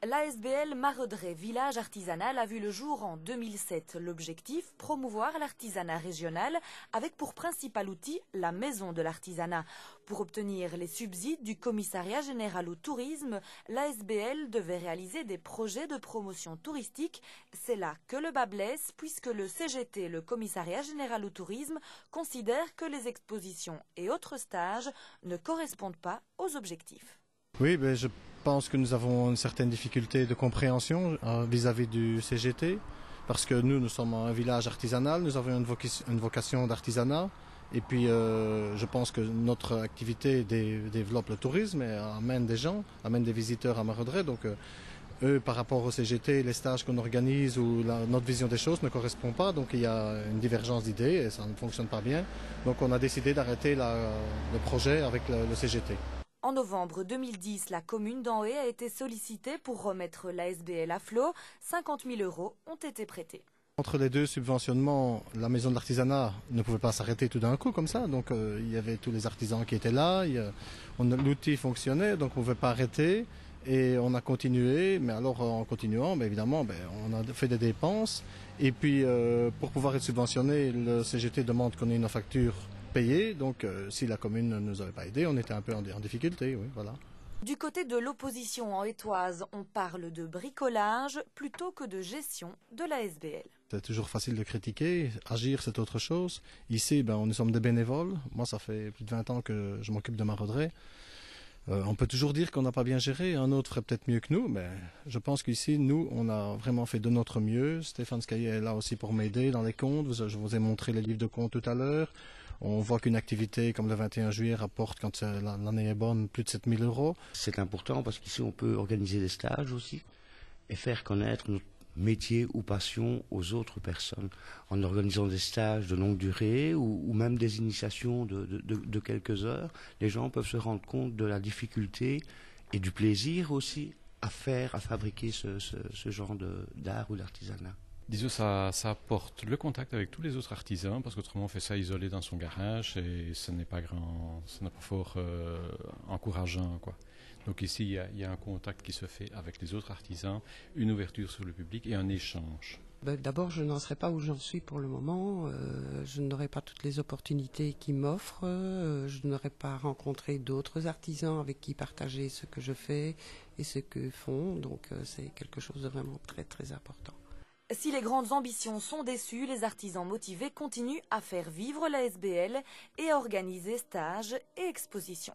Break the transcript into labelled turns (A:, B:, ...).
A: L'ASBL Maredret Village Artisanal a vu le jour en 2007. L'objectif, promouvoir l'artisanat régional avec pour principal outil la maison de l'artisanat. Pour obtenir les subsides du commissariat général au tourisme, l'ASBL devait réaliser des projets de promotion touristique. C'est là que le bât blesse puisque le CGT, le commissariat général au tourisme, considère que les expositions et autres stages ne correspondent pas aux objectifs.
B: Oui, je pense que nous avons une certaine difficulté de compréhension vis-à-vis du CGT, parce que nous sommes un village artisanal, nous avons une vocation d'artisanat, et puis je pense que notre activité développe le tourisme et amène des gens, amène des visiteurs à Maredret, donc eux, par rapport au CGT, les stages qu'on organise ou notre vision des choses ne correspond pas, donc il y a une divergence d'idées et ça ne fonctionne pas bien. Donc on a décidé d'arrêter le projet avec le CGT.
A: En novembre 2010, la commune d'Anhé a été sollicitée pour remettre l'ASBL à flot. 50 000 € ont été prêtés.
B: Entre les deux subventionnements, la maison de l'artisanat ne pouvait pas s'arrêter tout d'un coup comme ça. Donc il y avait tous les artisans qui étaient là, l'outil fonctionnait, donc on ne pouvait pas arrêter. Et on a continué, mais alors en continuant, évidemment, on a fait des dépenses. Et puis pour pouvoir être subventionné, le CGT demande qu'on ait une facture payée. Donc si la commune ne nous avait pas aidés, on était un peu en difficulté, oui, voilà.
A: Du côté de l'opposition anhétoise, on parle de bricolage plutôt que de gestion de l'ASBL.
B: C'est toujours facile de critiquer, agir c'est autre chose. Ici, nous sommes des bénévoles. Moi, ça fait plus de 20 ans que je m'occupe de Maredret. On peut toujours dire qu'on n'a pas bien géré, un autre ferait peut-être mieux que nous, mais je pense qu'ici, nous, on a vraiment fait de notre mieux. Stéphane Scaillet est là aussi pour m'aider dans les comptes. Je vous ai montré les livres de comptes tout à l'heure. On voit qu'une activité comme le 21 juillet rapporte, quand l'année est bonne, plus de 7 000 €.
C: C'est important parce qu'ici, on peut organiser des stages aussi et faire connaître notre métier ou passion aux autres personnes en organisant des stages de longue durée ou même des initiations de quelques heures. Les gens peuvent se rendre compte de la difficulté et du plaisir aussi à fabriquer ce genre d'art ou d'artisanat.
D: Disons, ça apporte le contact avec tous les autres artisans, parce qu'autrement on fait ça isolé dans son garage et ce n'est pas fort encourageant, quoi. Donc ici, il y a un contact qui se fait avec les autres artisans, une ouverture sur le public et un échange.
E: D'abord, je n'en serais pas où j'en suis pour le moment. Je n'aurai pas toutes les opportunités qu'ils m'offrent. Je n'aurai pas rencontré d'autres artisans avec qui partager ce que je fais et ce qu'ils font. Donc c'est quelque chose de vraiment très très important.
A: Si les grandes ambitions sont déçues, les artisans motivés continuent à faire vivre l'ASBL et à organiser stages et expositions.